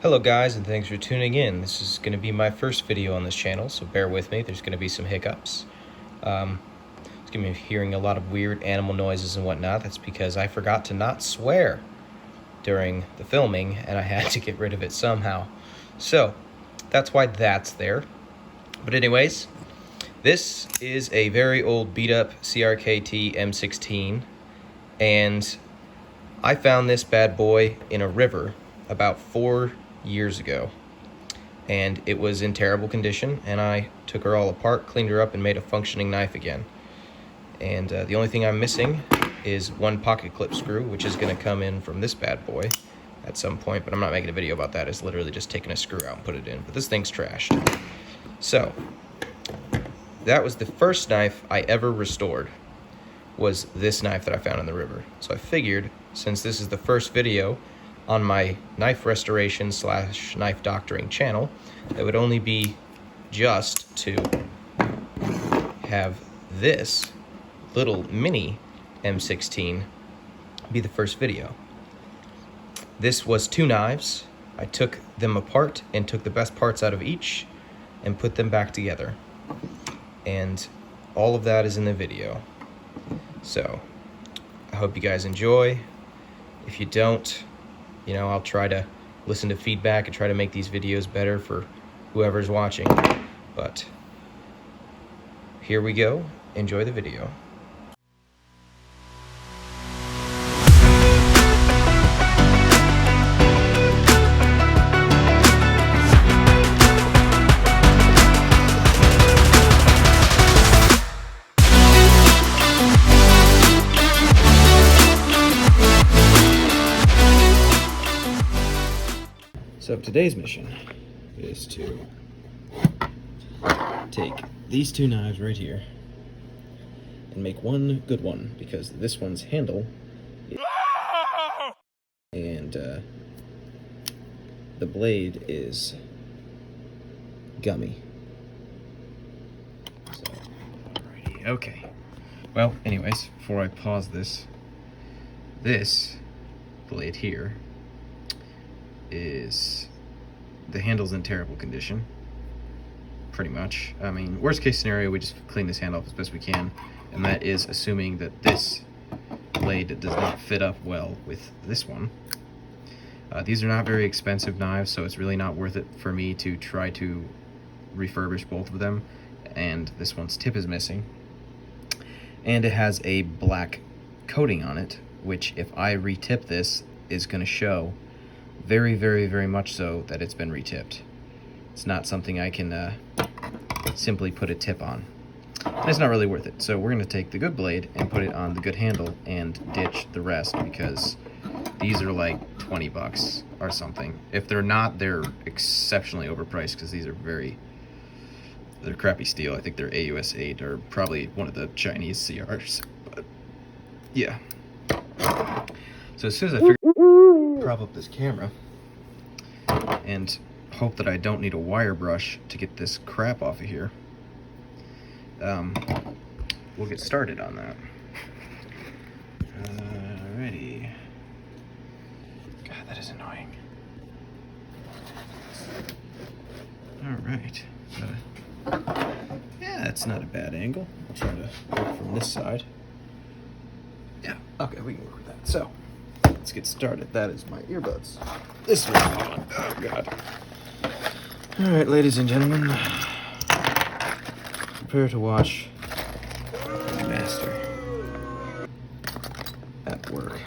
Hello guys, and thanks for tuning in. This is going to be my first video on this channel, so bear with me. There's going to be some hiccups. It's going to be hearing a lot of weird animal noises and whatnot. That's because I forgot to not swear during the filming, and I had to get rid of it somehow. So, that's why that's there. But anyways, this is a very old beat-up CRKT M-16, and I found this bad boy in a river about 4 years ago, and it was in terrible condition, and I took her all apart, cleaned her up, and made a functioning knife again. And the only thing I'm missing is one pocket clip screw, which is going to come in from this bad boy at some point, but I'm not making a video about that. It's literally just taking a screw out and put it in, but this thing's trashed. So that was the first knife I ever restored, was this knife that I found in the river. So I figured, since this is the first video on my knife restoration / knife doctoring channel, it would only be just to have this little mini M16 be the first video. This was 2 knives. I took them apart and took the best parts out of each and put them back together. And all of that is in the video. So I hope you guys enjoy. If you don't, I'll try to listen to feedback and try to make these videos better for whoever's watching. But here we go. Enjoy the video. So today's mission is to take these 2 knives right here and make one good one, because this one's handle and the blade is gummy. So, alrighty, okay. Well, anyways, before I pause this blade here is, the handle's in terrible condition, pretty much. I mean, worst case scenario, we just clean this handle off as best we can, and that is assuming that this blade does not fit up well with this one. These are not very expensive knives, so it's really not worth it for me to try to refurbish both of them, and this one's tip is missing, and it has a black coating on it, which if I retip this is going to show very, very, very much so that it's been retipped. It's not something I can simply put a tip on. And it's not really worth it. So we're going to take the good blade and put it on the good handle and ditch the rest, because these are like 20 bucks or something. If they're not, they're exceptionally overpriced, because these are they're crappy steel. I think they're AUS 8 or probably one of the Chinese CRs. But yeah. So as soon as I figure prop up this camera and hope that I don't need a wire brush to get this crap off of here, we'll get started on that. Alrighty. God, that is annoying. Alright. Yeah, that's not a bad angle. I'll try to work from this side. Yeah, okay, we can work with that. So let's get started. That is my earbuds. This one's on. Oh, God. All right, ladies and gentlemen, prepare to watch the master at work.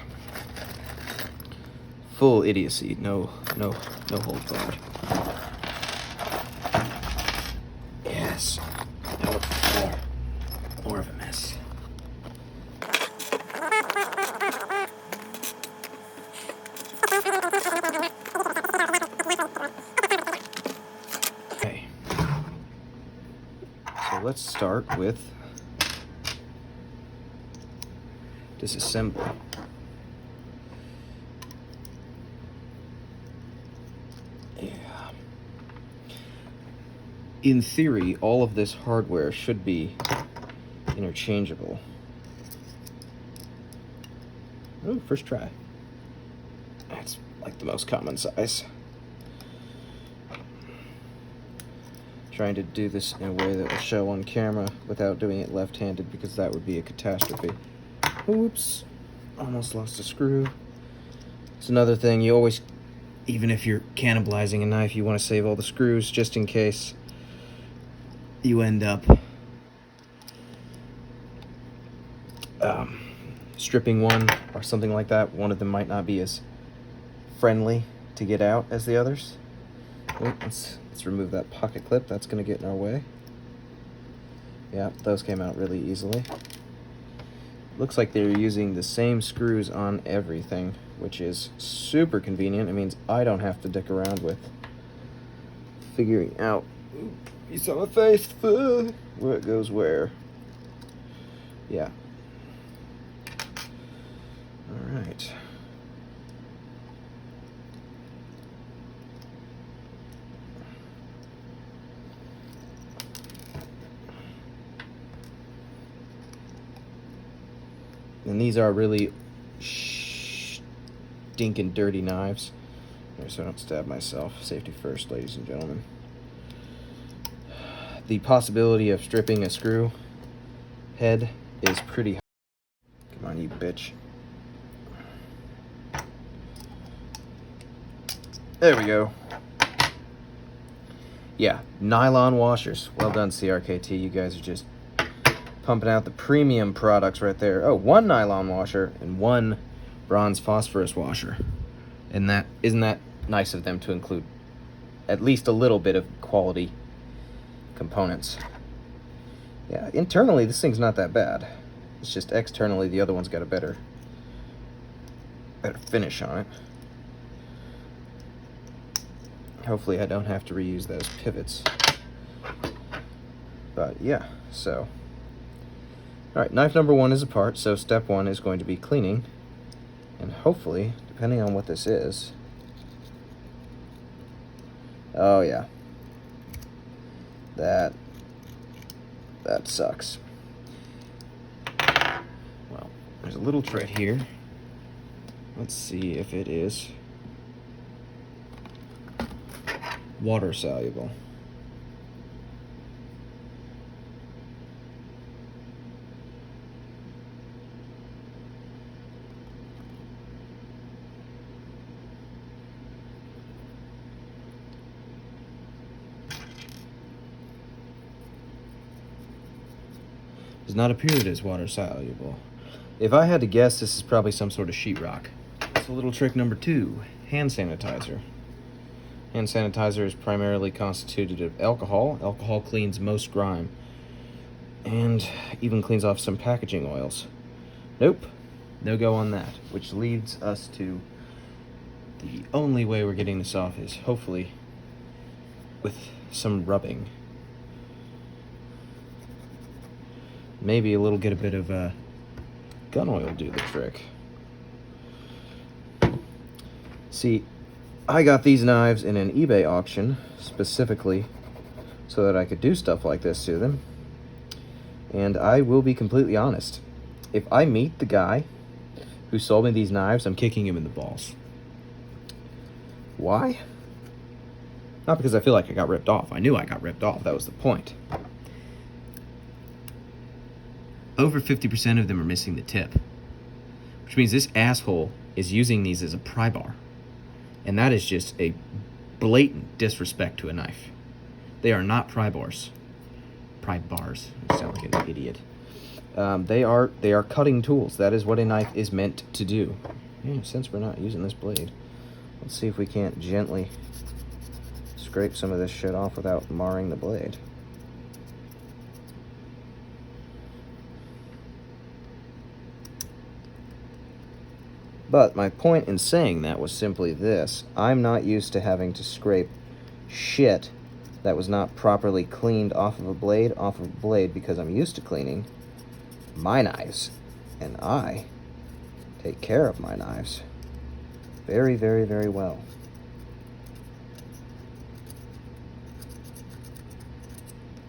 Full idiocy. No hold barred. Yes. No, more of a mess. Let's start with disassembly. Yeah. In theory, all of this hardware should be interchangeable. Ooh, first try. That's like the most common size. trying to do this in a way that will show on camera without doing it left-handed, because that would be a catastrophe. Oops, almost lost a screw. It's another thing, you always, even if you're cannibalizing a knife, you want to save all the screws just in case you end up stripping one or something like that. One of them might not be as friendly to get out as the others. Oh, let's remove that pocket clip. That's going to get in our way. Yeah, those came out really easily. Looks like they're using the same screws on everything, which is super convenient. It means I don't have to dick around with figuring out, you saw my face, where it goes where. Yeah. All right. And these are really stinking dirty knives. So I don't stab myself. Safety first, ladies and gentlemen. The possibility of stripping a screw head is pretty high. Come on, you bitch. There we go. Yeah, nylon washers. Well done, CRKT. You guys are just pumping out the premium products right there. Oh, one nylon washer and one bronze phosphorus washer. And that, isn't that nice of them to include at least a little bit of quality components? Yeah, internally this thing's not that bad. It's just externally the other one's got a better finish on it. Hopefully I don't have to reuse those pivots. But yeah, so. Alright, knife number 1 is apart, so step 1 is going to be cleaning. And hopefully, depending on what this is. Oh yeah. That sucks. Well, there's a little trick here. Let's see if it is water soluble. Does not appear that it's water soluble. If I had to guess, this is probably some sort of sheetrock. So little trick number 2, hand sanitizer. Hand sanitizer is primarily constituted of alcohol. Alcohol cleans most grime and even cleans off some packaging oils. Nope, no go on that, which leads us to the only way we're getting this off is hopefully with some rubbing. Maybe a little bit of gun oil do the trick. See, I got these knives in an eBay auction specifically so that I could do stuff like this to them. And I will be completely honest. If I meet the guy who sold me these knives, I'm kicking him in the balls. Why? Not because I feel like I got ripped off. I knew I got ripped off. That was the point. Over 50% of them are missing the tip, which means this asshole is using these as a pry bar. And that is just a blatant disrespect to a knife. They are not pry bars. Pry bars. I sound like an idiot. They are cutting tools. That is what a knife is meant to do. Yeah, since we're not using this blade, let's see if we can't gently scrape some of this shit off without marring the blade. But my point in saying that was simply this. I'm not used to having to scrape shit that was not properly cleaned off of a blade because I'm used to cleaning my knives. And I take care of my knives very, very, very well.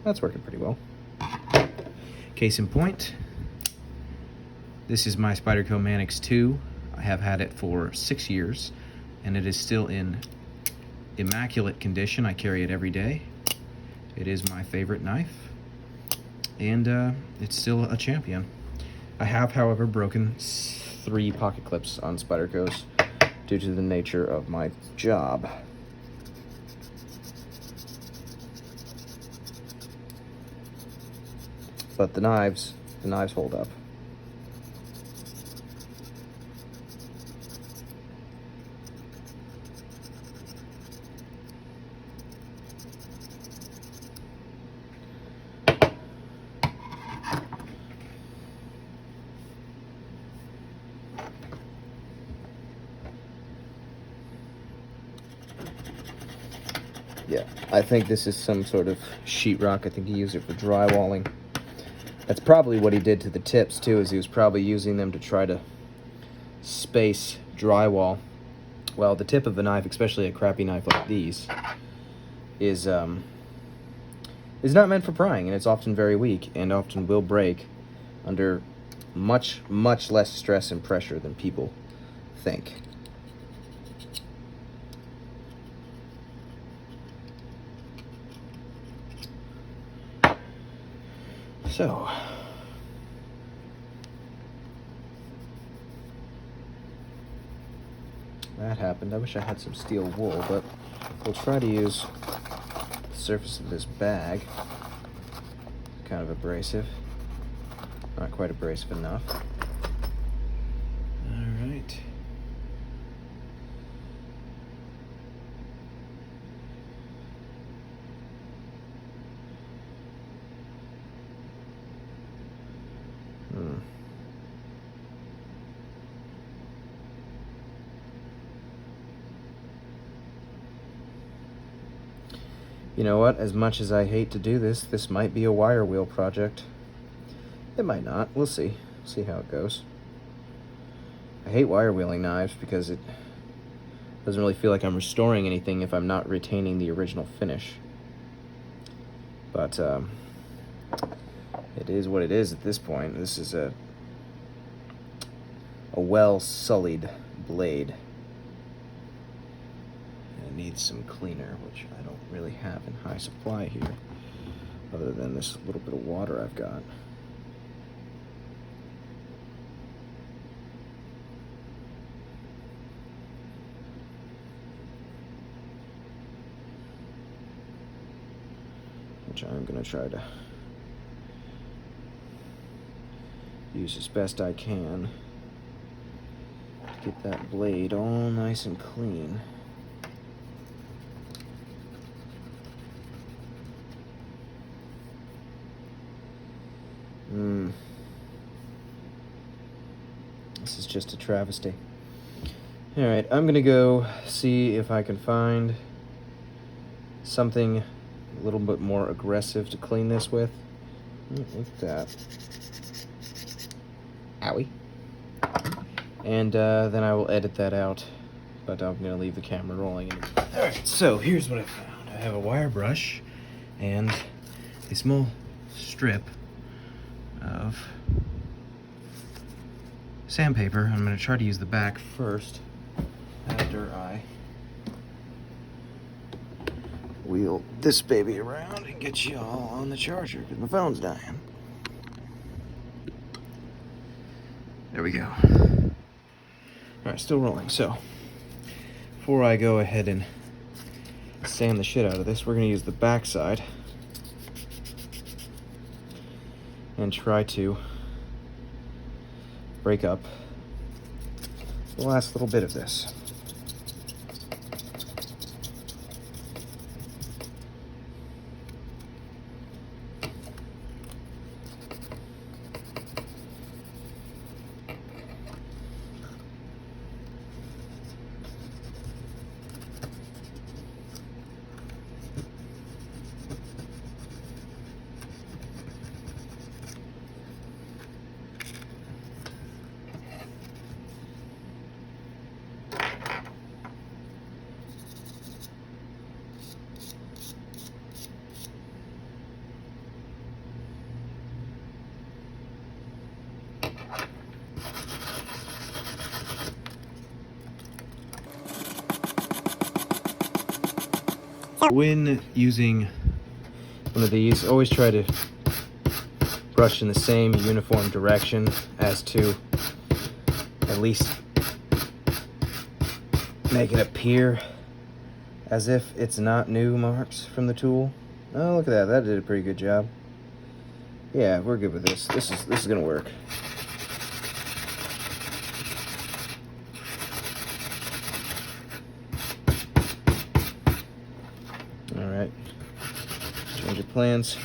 That's working pretty well. Case in point, this is my Spyderco Manix 2. I have had it for 6 years, and it is still in immaculate condition. I carry it every day, It is my favorite knife, and it's still a champion. I have, however, broken 3 pocket clips on Spyderco's due to the nature of my job. But the knives hold up. Yeah, I think this is some sort of sheetrock. I think he used it for drywalling. That's probably what he did to the tips too, is he was probably using them to try to space drywall. Well, the tip of a knife, especially a crappy knife like these, is not meant for prying, and it's often very weak and often will break under much less stress and pressure than people think. So, that happened. I wish I had some steel wool, but we'll try to use the surface of this bag. Kind of abrasive. Not quite abrasive enough. All right. You know what? As much as I hate to do this, this might be a wire wheel project. It might not. We'll see. See how it goes. I hate wire wheeling knives because it doesn't really feel like I'm restoring anything if I'm not retaining the original finish. But it is what it is at this point. This is a well-sullied blade. It needs some cleaner, which I don't really have in high supply here, other than this little bit of water I've got. Which I'm going to try to use as best I can to get that blade all nice and clean. This is just a travesty. Alright, I'm gonna go see if I can find something a little bit more aggressive to clean this with. Look at that. Owie. And then I will edit that out, but I'm gonna leave the camera rolling. Alright, so here's what I found. I have a wire brush and a small strip of sandpaper. I'm going to try to use the back first after I wheel this baby around and get you all on the charger because my phone's dying. There we go. Alright, still rolling. So, before I go ahead and sand the shit out of this, we're going to use the back side and try to break up the last little bit of this. When using one of these. Always try to brush in the same uniform direction as to at least make it appear as if it's not new marks from the tool. Oh, look at that. That did a pretty good job. Yeah, we're good with this. This is gonna work. All right. Change of plans.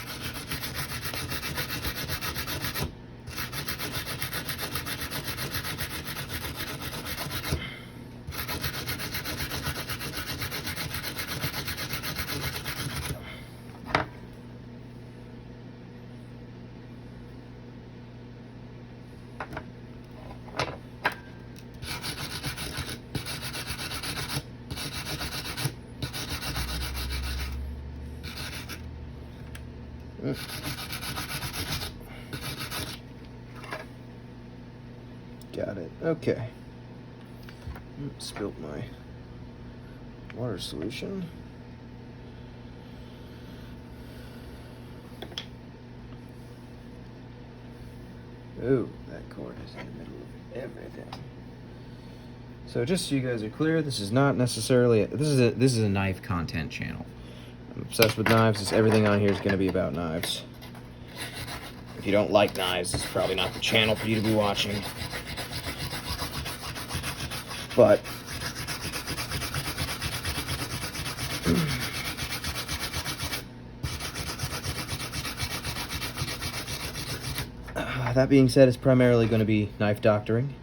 Got it. Okay. Spilled my water solution. Ooh, that cord is in the middle of everything. So just so you guys are clear, this is not necessarily this is a knife content channel. I'm obsessed with knives. Everything on here is going to be about knives. If you don't like knives, it's probably not the channel for you to be watching. But that being said, it's primarily going to be knife doctoring,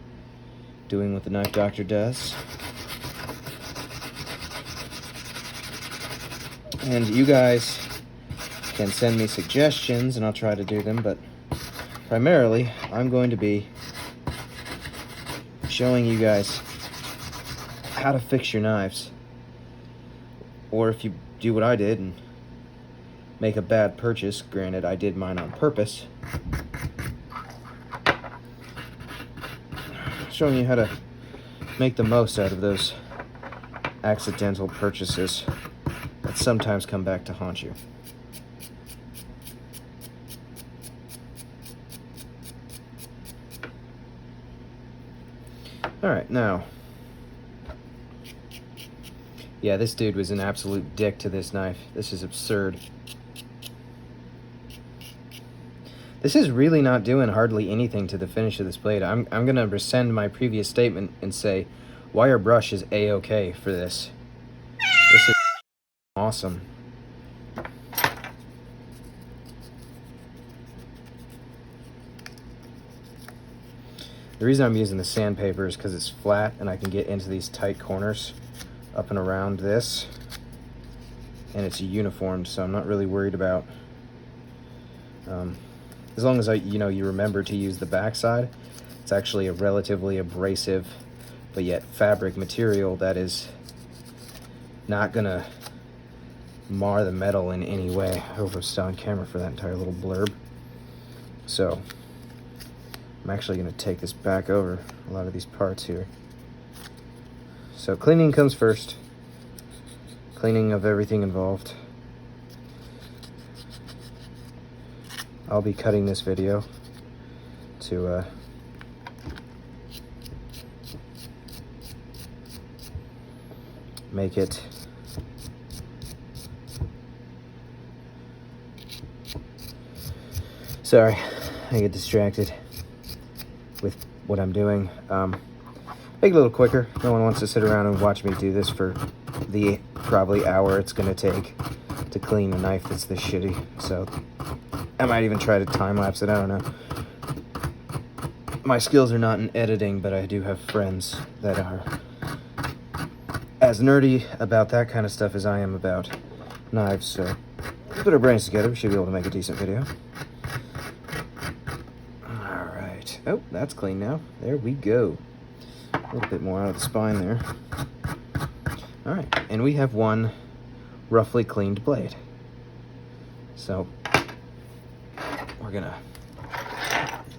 doing what the knife doctor does. And you guys can send me suggestions and I'll try to do them, but primarily I'm going to be showing you guys how to fix your knives. Or if you do what I did and make a bad purchase, granted I did mine on purpose, showing you how to make the most out of those accidental purchases that sometimes come back to haunt you. Alright, now, yeah, this dude was an absolute dick to this knife. This is absurd. This is really not doing hardly anything to the finish of this blade. I'm gonna rescind my previous statement and say wire brush is A-okay for this. This is awesome. The reason I'm using the sandpaper is because it's flat and I can get into these tight corners up and around this, and it's uniformed, so I'm not really worried about as long as you remember to use the backside. It's actually a relatively abrasive but yet fabric material that is not gonna mar the metal in any way. I hope I'm still on camera for that entire little blurb. So I'm actually gonna take this back over a lot of these parts here. So cleaning comes first. Cleaning of everything involved. I'll be cutting this video to make it sorry, I get distracted with what I'm doing. Make it a little quicker. No one wants to sit around and watch me do this for the probably hour it's gonna take to clean a knife that's this shitty. So I might even try to time lapse it, I don't know. My skills are not in editing, but I do have friends that are as nerdy about that kind of stuff as I am about knives, so put our brains together, we should be able to make a decent video. Alright. Oh, that's clean now. There we go. A little bit more out of the spine there. Alright, and we have one roughly cleaned blade. So we're gonna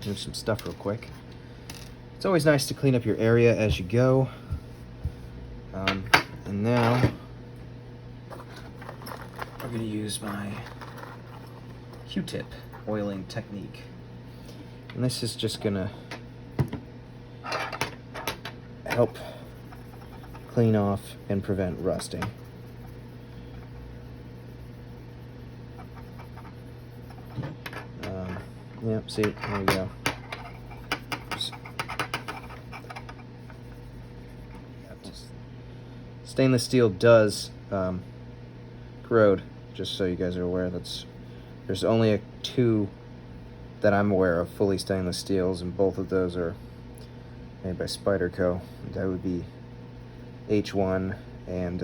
do some stuff real quick. It's always nice to clean up your area as you go. And now I'm gonna use my Q-tip oiling technique. And this is just gonna help clean off and prevent rusting. Yep, see, there we go. Stainless steel does corrode, just so you guys are aware. There's only two that I'm aware of fully stainless steels, and both of those are made by Spyderco. That would be H1 and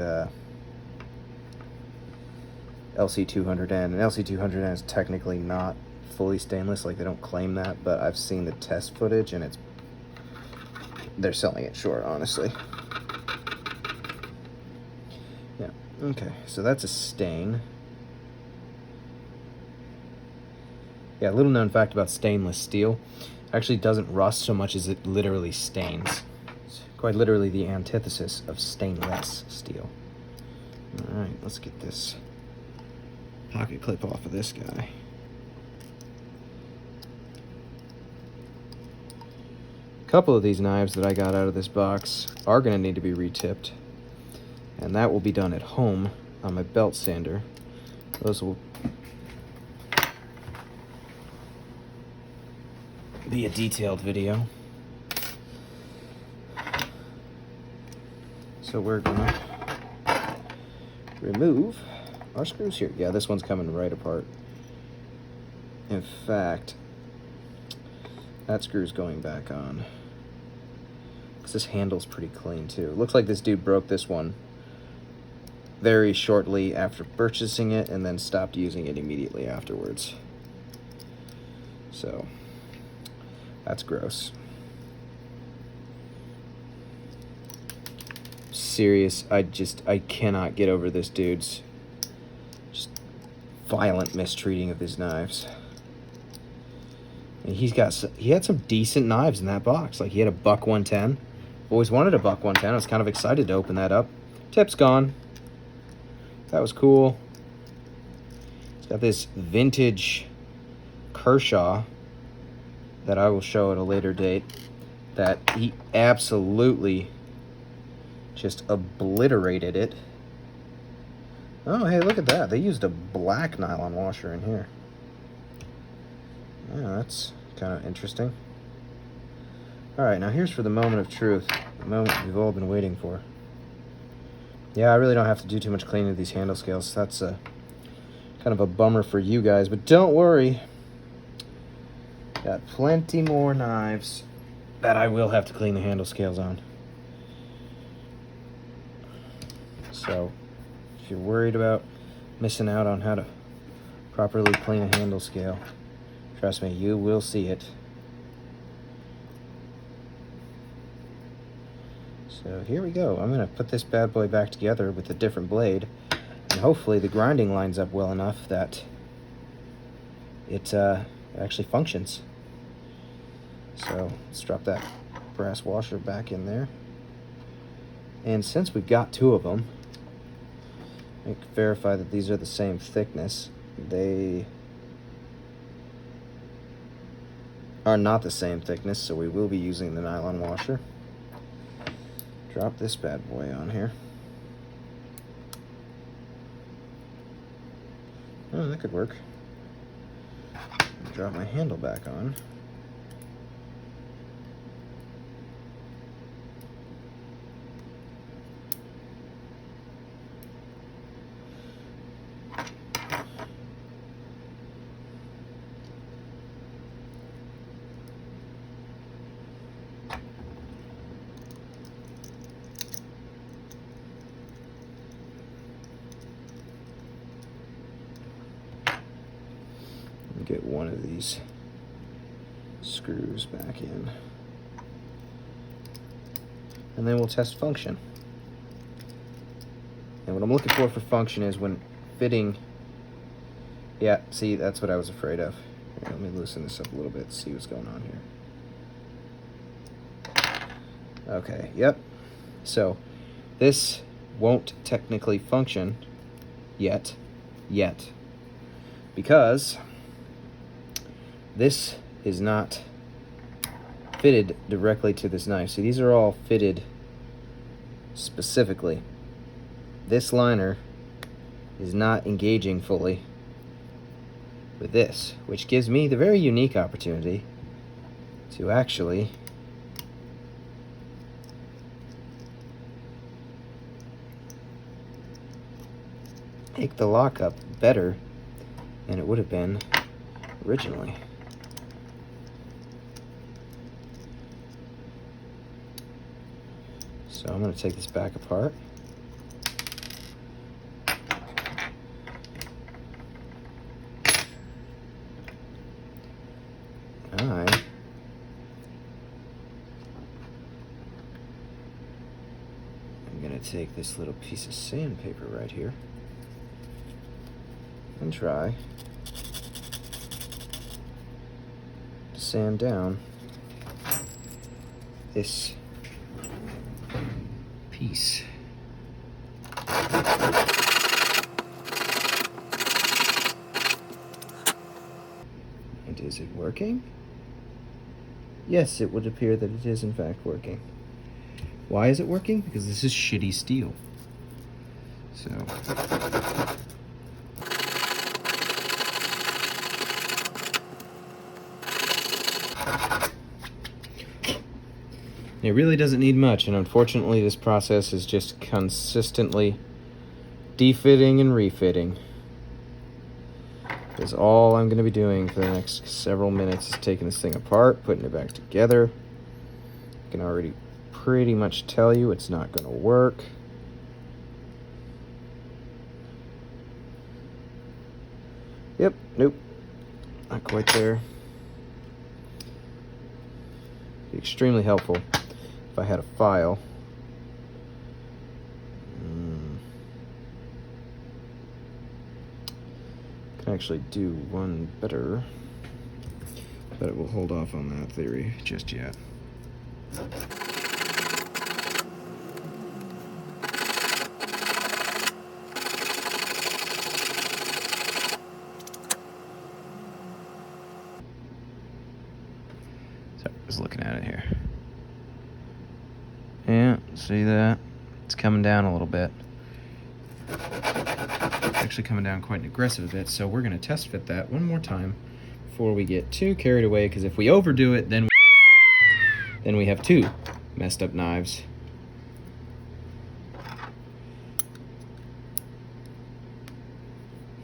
LC200N. And LC200N is technically not fully stainless, like they don't claim that, but I've seen the test footage and they're selling it short, honestly. Yeah, okay, so that's a stain. Yeah, little known fact about stainless steel, it actually doesn't rust so much as it literally stains. It's quite literally the antithesis of stainless steel. Alright, let's get this pocket clip off of this guy. A couple of these knives that I got out of this box are going to need to be retipped, and that will be done at home on my belt sander. Those will be a detailed video. So we're gonna remove our screws here. Yeah, this one's coming right apart. In fact, that screw's going back on. Because this handle's pretty clean too. It looks like this dude broke this one very shortly after purchasing it and then stopped using it immediately afterwards. So that's gross. Serious, I cannot get over this dude's just violent mistreating of his knives. And he had some decent knives in that box. Like he had a buck 110. Always wanted a buck 110. I was kind of excited to open that up. Tip's gone. That was cool. It's got this vintage Kershaw that I will show at a later date that he absolutely just obliterated it. Oh, hey, look at that. They used a black nylon washer in here. Yeah, that's kind of interesting. Alright, now here's for the moment of truth. The moment we've all been waiting for. Yeah, I really don't have to do too much cleaning of these handle scales. That's kind of a bummer for you guys, but don't worry. Got plenty more knives that I will have to clean the handle scales on. So, if you're worried about missing out on how to properly clean a handle scale, trust me, you will see it. So here we go. I'm going to put this bad boy back together with a different blade, and hopefully the grinding lines up well enough that it actually functions. So let's drop that brass washer back in there. And since we've got two of them, I can verify that these are the same thickness. They are not the same thickness, so we will be using the nylon washer. Drop this bad boy on here. Oh, that could work. Drop my handle back on. Get one of these screws back in, and then we'll test function. And what I'm looking for function is when fitting. Yeah, see, that's what I was afraid of. Here, let me loosen this up a little bit, see what's going on here. Okay, yep. So this won't technically function yet, because This is not fitted directly to this knife. See, these are all fitted specifically. This liner is not engaging fully with this, which gives me the very unique opportunity to actually make the lockup better than it would have been originally. So I'm going to take this back apart. I'm going to take this little piece of sandpaper right here and try to sand down this piece. And is it working? Yes, it would appear that it is in fact working. Why is it working? Because this is shitty steel. So it really doesn't need much, and unfortunately this process is just consistently defitting and refitting. Because all I'm going to be doing for the next several minutes is taking this thing apart, putting it back together. I can already pretty much tell you it's not going to work. Yep, nope, not quite there. Be extremely helpful if I had a file. Can actually do one better, but it will hold off on that theory just yet. So just looking at it here. Yeah, see that? It's coming down a little bit. Actually coming down quite an aggressive bit, so we're going to test fit that one more time before we get too carried away, because if we overdo it, then we have two messed up knives.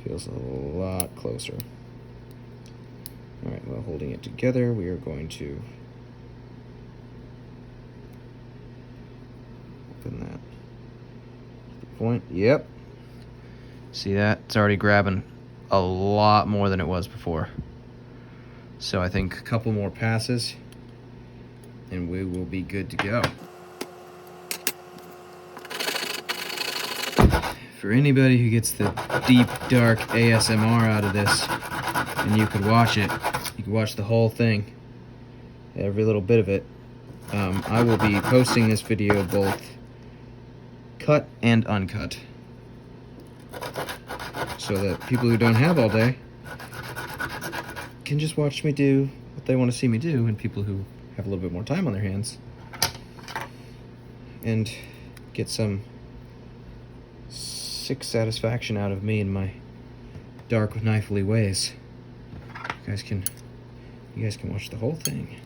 Feels a lot closer. Alright, while holding it together, we are going to open that point. Yep. See that? It's already grabbing a lot more than it was before. So I think a couple more passes and we will be good to go. For anybody who gets the deep, dark ASMR out of this, and you could watch it, you can watch the whole thing, every little bit of it. I will be posting this video both cut and uncut, so that people who don't have all day can just watch me do what they want to see me do, and people who have a little bit more time on their hands and get some sick satisfaction out of me and my dark knifely ways. You guys can watch the whole thing.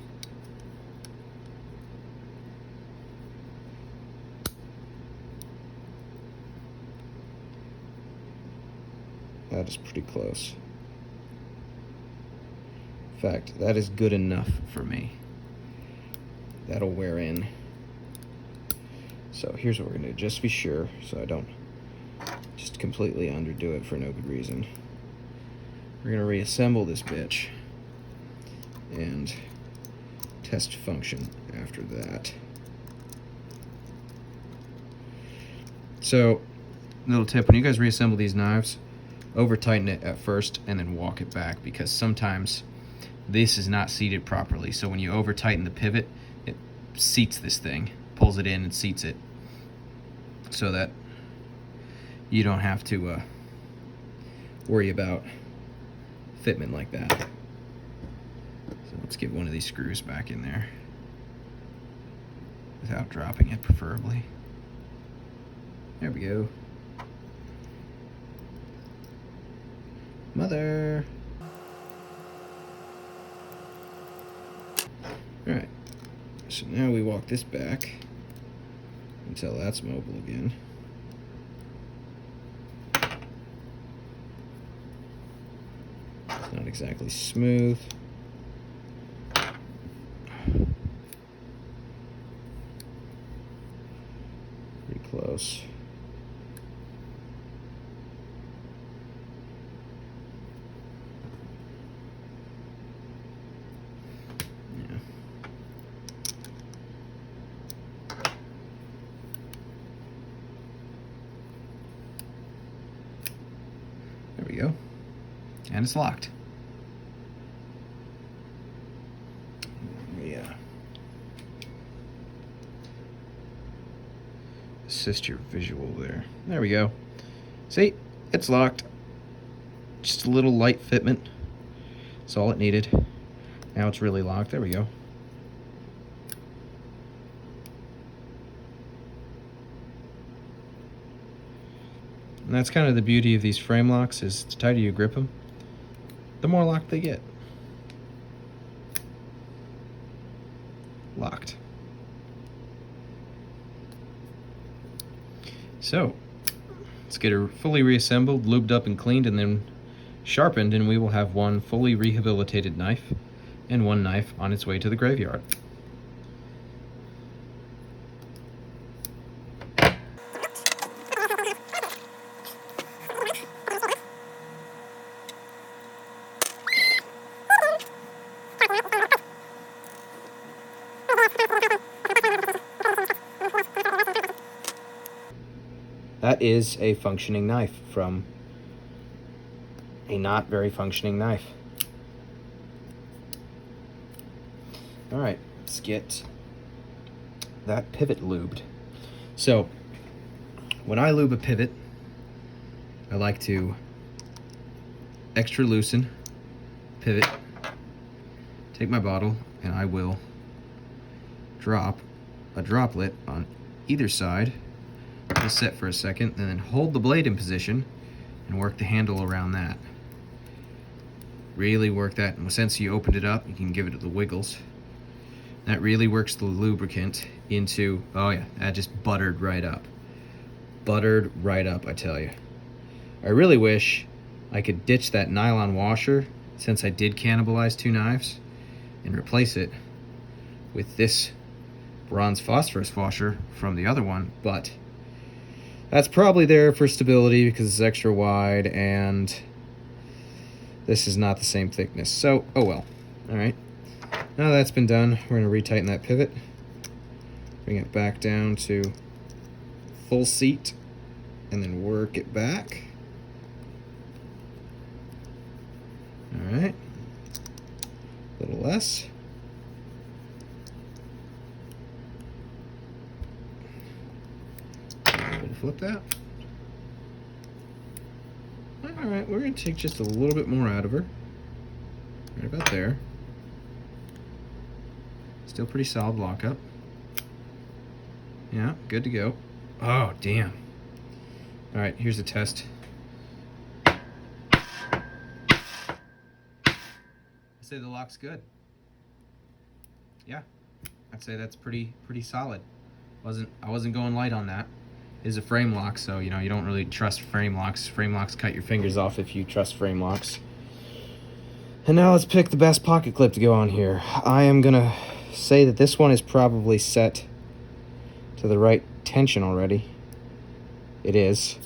That is pretty close. In fact, that is good enough for me. That'll wear in. So here's what we're gonna do, just to be sure, so I don't just completely underdo it for no good reason. We're gonna reassemble this bitch and test function after that. So, little tip, when you guys reassemble these knives, over tighten it at first and then walk it back, because sometimes this is not seated properly. So when you over tighten the pivot, it seats this thing, pulls it in and seats it, so that you don't have to worry about fitment like that. Let's get one of these screws back in there without dropping it, preferably. There we go. Mother. Alright, so now we walk this back until that's mobile again. It's not exactly smooth. Pretty close. There we go. And it's locked. Yeah. Assist your visual there. There we go. See? It's locked. Just a little light fitment. That's all it needed. Now it's really locked. There we go. And that's kind of the beauty of these frame locks, is the tighter you grip them, the more locked they get. Locked. So, let's get her fully reassembled, lubed up and cleaned, and then sharpened, and we will have one fully rehabilitated knife and one knife on its way to the graveyard. That is a functioning knife from a not very functioning knife. All right, let's get that pivot lubed. So, when I lube a pivot, I like to extra loosen pivot, take my bottle, and I will drop a droplet on either side. Just set for a second, and then hold the blade in position and work the handle around that. Really work that, and since you opened it up, you can give it the wiggles. That really works the lubricant into, oh yeah, that just buttered right up. Buttered right up, I tell you. I really wish I could ditch that nylon washer, since I did cannibalize two knives, and replace it with this bronze phosphorus washer from the other one, but that's probably there for stability because it's extra wide, and this is not the same thickness. So, oh well. All right. Now that's been done, we're going to retighten that pivot. Bring it back down to full seat, and then work it back. All right. A little less. Flip that. All right, we're going to take just a little bit more out of her. Right about there. Still pretty solid lockup. Yeah, good to go. Oh, damn. All right, here's a test. I say the lock's good. Yeah, I'd say that's pretty solid. I wasn't going light on that. Is a frame lock, so you know you don't really trust frame locks. Frame locks cut your fingers off if you trust frame locks. And now let's pick the best pocket clip to go on here. I am gonna say that this one is probably set to the right tension already. It is.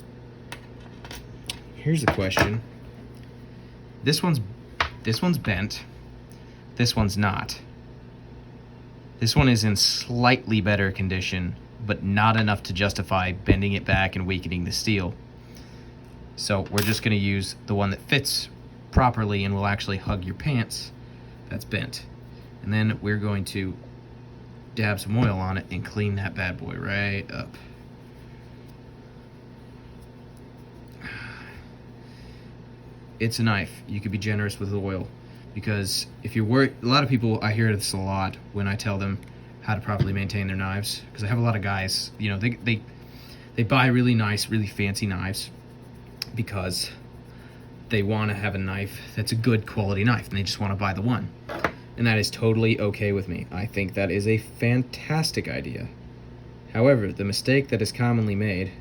Here's the question. This one's bent. This one's not. This one is in slightly better condition, but not enough to justify bending it back and weakening the steel. So we're just gonna use the one that fits properly and will actually hug your pants that's bent. And then we're going to dab some oil on it and clean that bad boy right up. It's a knife. You could be generous with the oil. because if you're worried, a lot of people, I hear this a lot when I tell them how to properly maintain their knives, because I have a lot of guys, you know, they buy really nice, really fancy knives because they want to have a knife that's a good quality knife, and they just want to buy the one. And that is totally okay with me. I think that is a fantastic idea. However, the mistake that is commonly made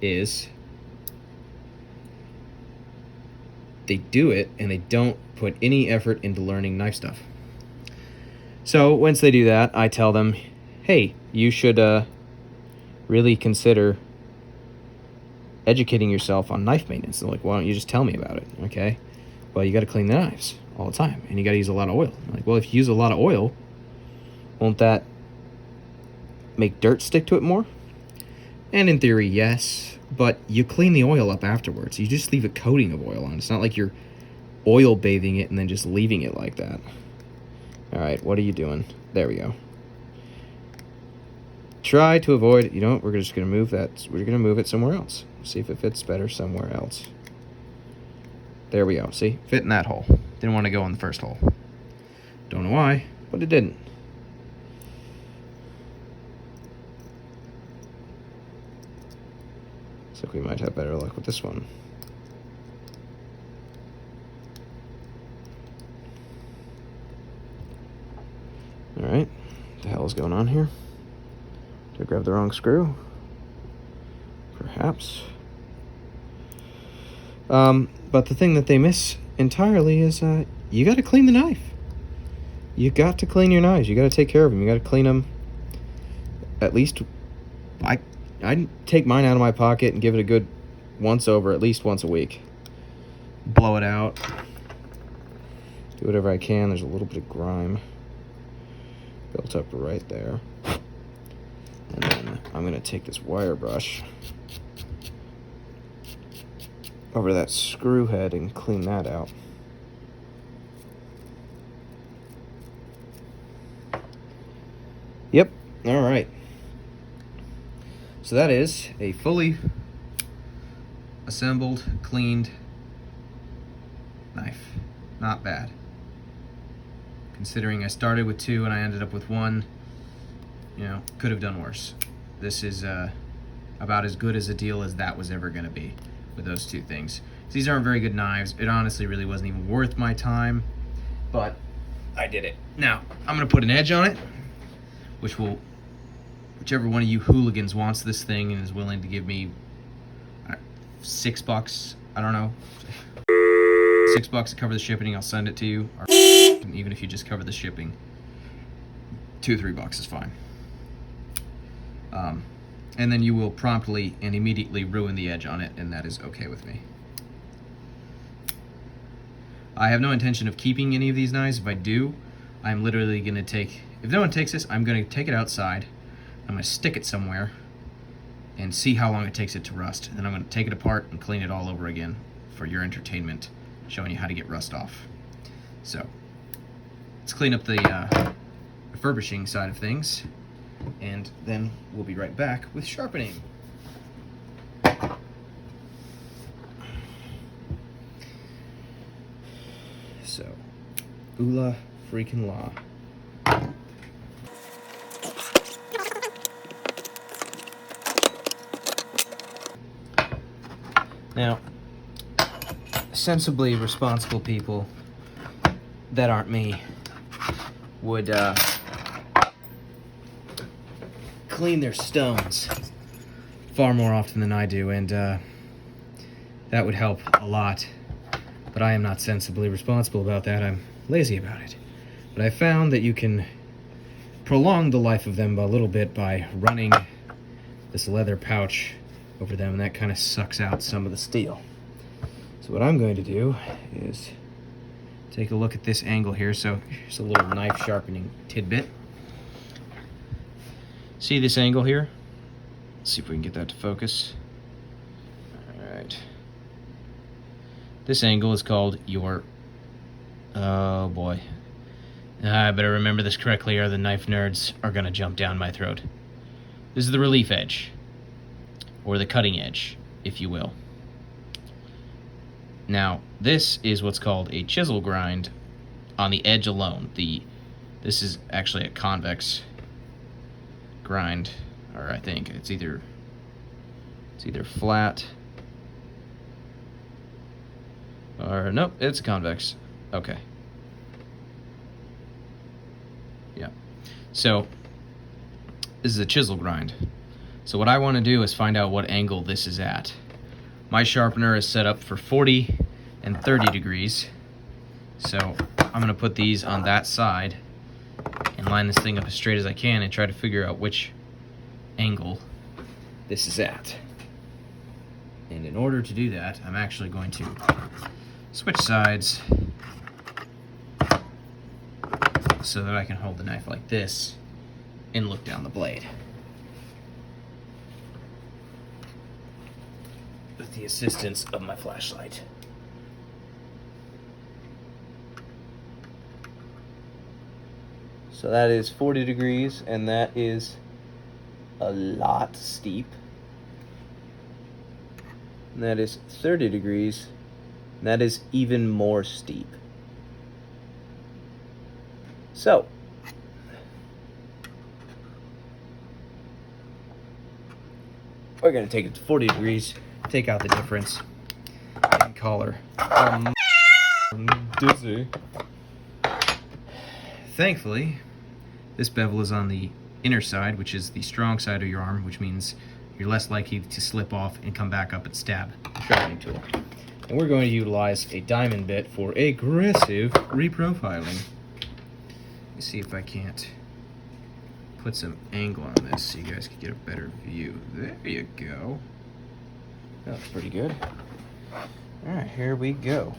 is they do it and they don't put any effort into learning knife stuff. So once they do that, I tell them, hey, you should really consider educating yourself on knife maintenance. They're like, why don't you just tell me about it? Okay, well, you got to clean the knives all the time, and you got to use a lot of oil. I'm like, well, if you use a lot of oil, won't that make dirt stick to it more? And in theory, yes, but you clean the oil up afterwards. You just leave a coating of oil on. It's not like you're oil bathing it and then just leaving it like that. All right, what are you doing? There we go. Try to avoid, you know, we're just going to move that. We're going to move it somewhere else. See if it fits better somewhere else. There we go. See? Fit in that hole. Didn't want to go in the first hole. Don't know why, but it didn't. Looks like we might have better luck with this one. Alright. What the hell is going on here? Did I grab the wrong screw? Perhaps. But the thing that they miss entirely is you got to clean the knife. You got to clean your knives. You got to take care of them. You got to clean them at least. I take mine out of my pocket and give it a good once over, at least once a week. Blow it out. Do whatever I can. There's a little bit of grime built up right there. And then I'm going to take this wire brush over that screw head and clean that out. Yep, all right. So that is a fully assembled, cleaned knife. Not bad. Considering I started with 2 and I ended up with 1, you know, could have done worse. This is about as good as a deal as that was ever going to be with those 2 things. These aren't very good knives. It honestly really wasn't even worth my time, but I did it. Now, I'm going to put an edge on it, which will, whichever one of you hooligans wants this thing and is willing to give me $6, I don't know, $6 to cover the shipping, I'll send it to you. Or even if you just cover the shipping, $2 or $3 is fine. And then you will promptly and immediately ruin the edge on it, and that is okay with me. I have no intention of keeping any of these knives. If I do, I'm literally going to take, if no one takes this, I'm going to take it outside, I'm going to stick it somewhere, and see how long it takes it to rust. Then I'm going to take it apart and clean it all over again for your entertainment, showing you how to get rust off. So, let's clean up the refurbishing side of things, and then we'll be right back with sharpening. So, oola freaking la. Now, sensibly responsible people that aren't me would clean their stones far more often than I do, and that would help a lot. But I am not sensibly responsible about that. I'm lazy about it. But I found that you can prolong the life of them a little bit by running this leather pouch over them, and that kind of sucks out some of the steel. So what I'm going to do is take a look at this angle here. So here's a little knife sharpening tidbit. See this angle here? Let's see if we can get that to focus. All right. This angle is called your, oh boy. I better remember this correctly or the knife nerds are gonna jump down my throat. This is the relief edge, or the cutting edge, if you will. Now, this is what's called a chisel grind on the edge alone. This is actually a convex grind, or I think it's either flat or nope, it's convex. Okay. Yeah. So this is a chisel grind. So what I want to do is find out what angle this is at. My sharpener is set up for 40 and 30 degrees. So I'm going to put these on that side and line this thing up as straight as I can and try to figure out which angle this is at. And in order to do that, I'm actually going to switch sides so that I can hold the knife like this and look down the blade. With the assistance of my flashlight. So that is 40 degrees, and that is a lot steep. And that is 30 degrees, and that is even more steep. So, we're going to take it to 40 degrees, take out the difference, and call her dizzy. Thankfully, this bevel is on the inner side, which is the strong side of your arm, which means you're less likely to slip off and come back up and stab the sharpening tool. And we're going to utilize a diamond bit for aggressive reprofiling. Let's see if I can't put some angle on this so you guys can get a better view. There you go. That looks pretty good. Alright, here we go.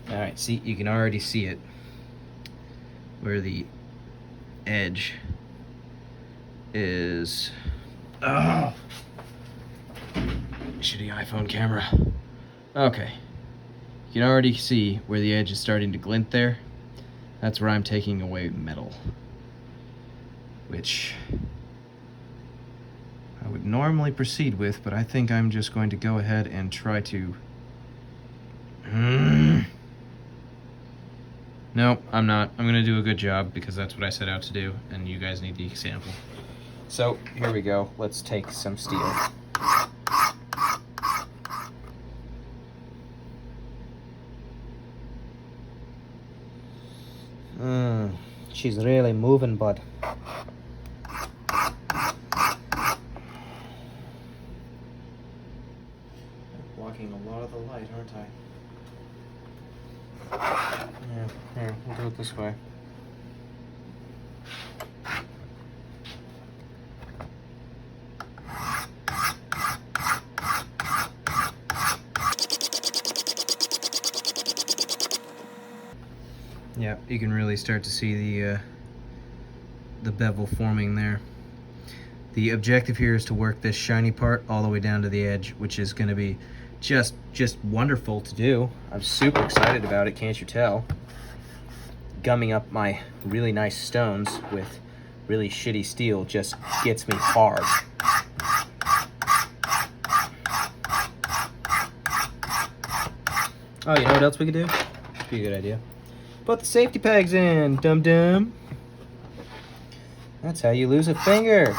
Alright, see, you can already see it where the edge is. Oh! Shitty iPhone camera. Okay. You can already see where the edge is starting to glint there. That's where I'm taking away metal, which I would normally proceed with, but I think I'm just going to go ahead and try to... No, I'm not. I'm going to do a good job because that's what I set out to do, and you guys need the example. So, here we go. Let's take some steel. She's really moving, bud. Blocking a lot of the light, aren't I? Yeah, here, we'll do it this way. Yeah, you can really start to see the bevel forming there. The objective here is to work this shiny part all the way down to the edge, which is going to be just wonderful to do. I'm super excited about it, can't you tell? Gumming up my really nice stones with really shitty steel just gets me hard. Oh, you know what else we could do? Be a good idea. Put the safety pegs in, dum-dum. That's how you lose a finger.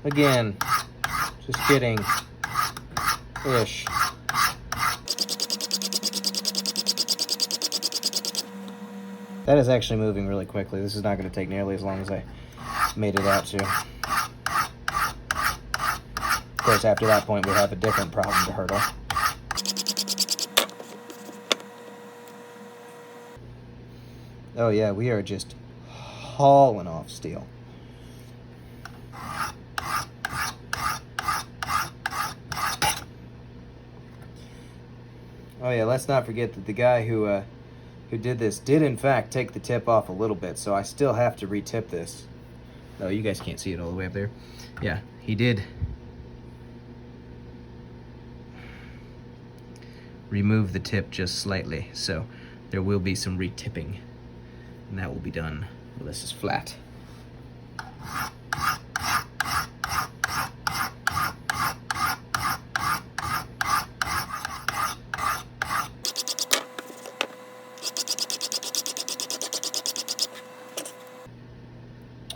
Again. Just kidding. Ish. That is actually moving really quickly. This is not going to take nearly as long as I made it out to. Of course, after that point, we have a different problem to hurdle. Oh yeah, we are just hauling off steel. Oh yeah, let's not forget that the guy who did this did in fact take the tip off a little bit, so I still have to re-tip this. Oh, you guys can't see it all the way up there. Yeah, he did remove the tip just slightly, so there will be some re-tipping, and that will be done. Well, this is flat.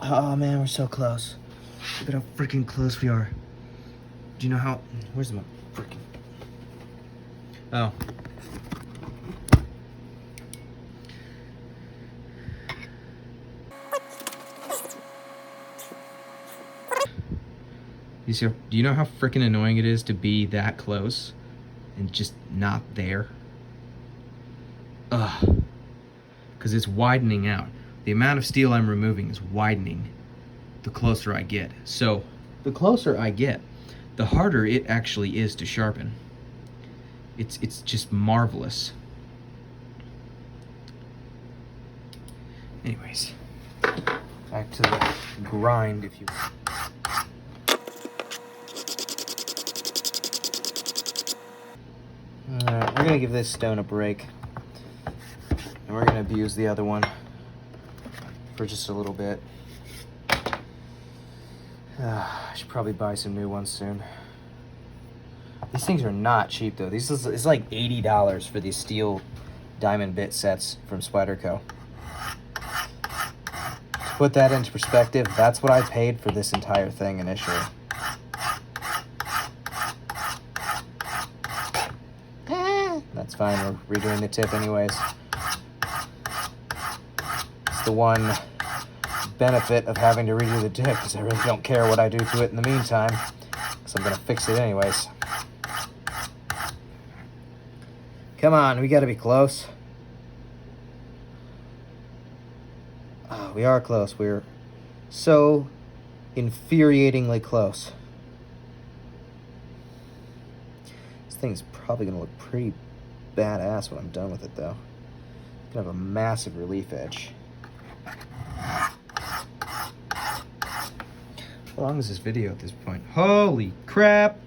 Oh man, we're so close. Look at how freaking close we are. Do you know how? Where's my freaking? Oh. You see? Do you know how freaking annoying it is to be that close and just not there? Ugh. Because it's widening out. The amount of steel I'm removing is widening the closer I get. So the closer I get, the harder it actually is to sharpen. It's just marvelous. Anyways, back to the grind, if you will. Alright, we're gonna give this stone a break. And we're gonna abuse the other one for just a little bit. I should probably buy some new ones soon. These things are not cheap though. It's like $80 for these steel diamond bit sets from Spyderco. To put that into perspective, that's what I paid for this entire thing initially. That's fine, we're redoing the tip anyways. It's the one benefit of having to redo the tip, because I really don't care what I do to it in the meantime, because I'm gonna fix it anyways. Come on, we gotta be close. Oh, we are close. We're so infuriatingly close. This thing's probably gonna look pretty badass when I'm done with it though. It's gonna have a massive relief edge. How long is this video at this point? Holy crap!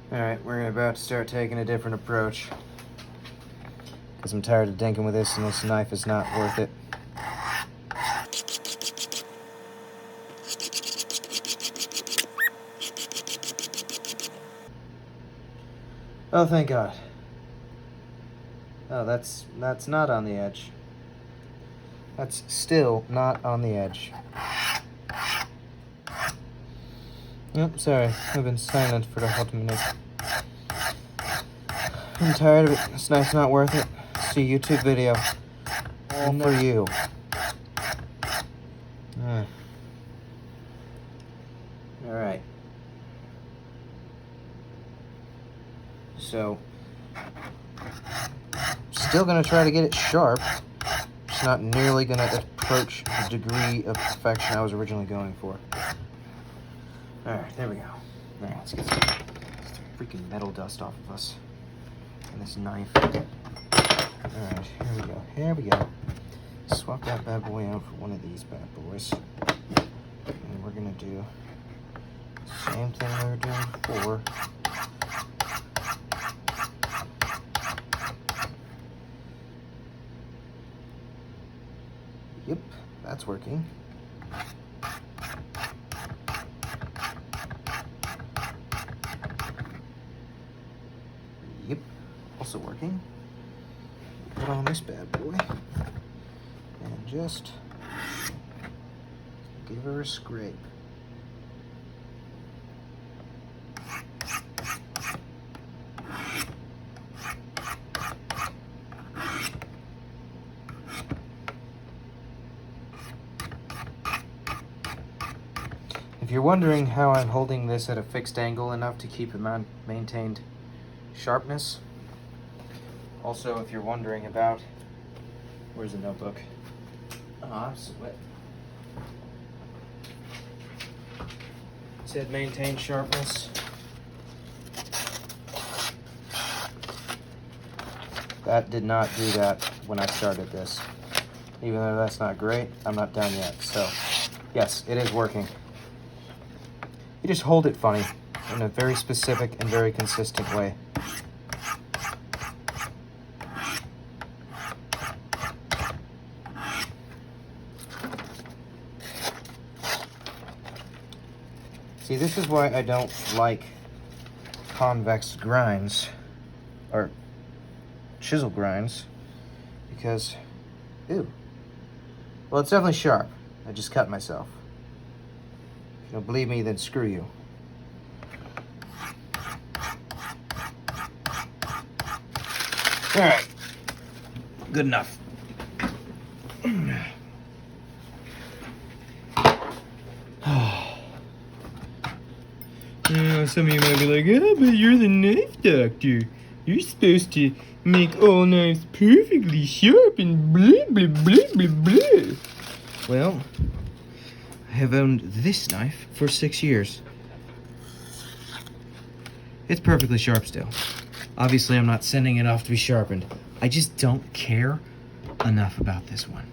Alright, we're about to start taking a different approach. Because I'm tired of dinking with this and this knife is not worth it. Oh, thank God. Oh, that's not on the edge. That's still not on the edge. Oh, sorry. I've been silent for the hot minute. I'm tired of it. This knife's not worth it. It's a YouTube video. All for you. Alright. So, still gonna try to get it sharp. It's not nearly gonna approach the degree of perfection I was originally going for. Alright, there we go. Alright, let's get some freaking metal dust off of us. And this knife. Alright, here we go. Here we go. Swap that bad boy out for one of these bad boys. And we're gonna do the same thing we were doing before. Yep, that's working. Yep, also working. Put on this bad boy and just give her a scrape. If you're wondering how I'm holding this at a fixed angle enough to keep it maintained sharpness, also if you're wondering about, where's the notebook? Oh, I'm sweat. It said maintain sharpness. That did not do that when I started this. Even though that's not great, I'm not done yet. So, yes, it is working. You just hold it funny, in a very specific and very consistent way. See, this is why I don't like convex grinds, or chisel grinds, because, ew. Well, it's definitely sharp. I just cut myself. If you don't believe me, then screw you. All right, good enough. Some of you might be like, "Oh, but you're the knife doctor. You're supposed to make all knives perfectly sharp and blah, blah, blah, blah, blah." Well, I have owned this knife for 6 years. It's perfectly sharp still. Obviously, I'm not sending it off to be sharpened. I just don't care enough about this one.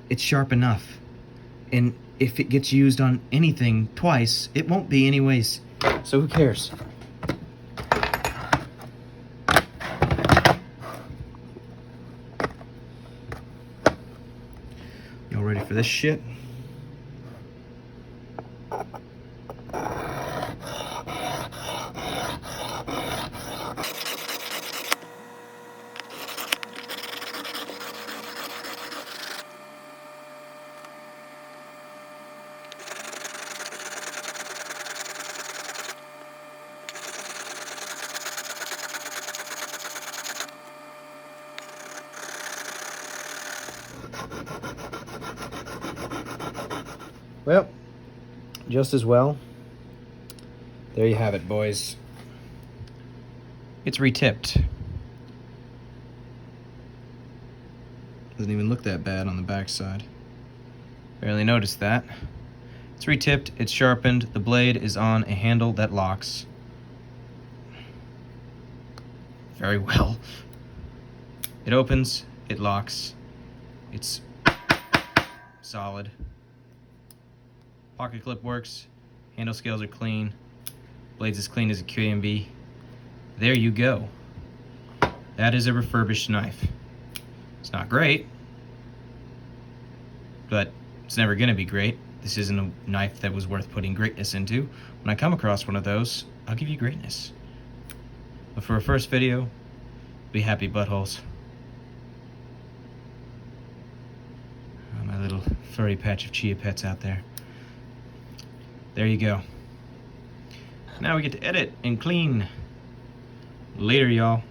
It's sharp enough. And if it gets used on anything twice, it won't be anyways. So who cares? Y'all ready for this shit? Well, just as well. There you have it, boys. It's retipped. Doesn't even look that bad on the backside. Barely noticed that. It's retipped, it's sharpened, the blade is on a handle that locks. Very well. It opens, it locks, it's solid. Pocket clip works, handle scales are clean, blade's as clean as it can be. There you go. That is a refurbished knife. It's not great, but it's never gonna be great. This isn't a knife that was worth putting greatness into. When I come across one of those, I'll give you greatness. But for a first video, be happy, buttholes. Oh, my little furry patch of chia pets out there. There you go. Now we get to edit and clean. Later, y'all.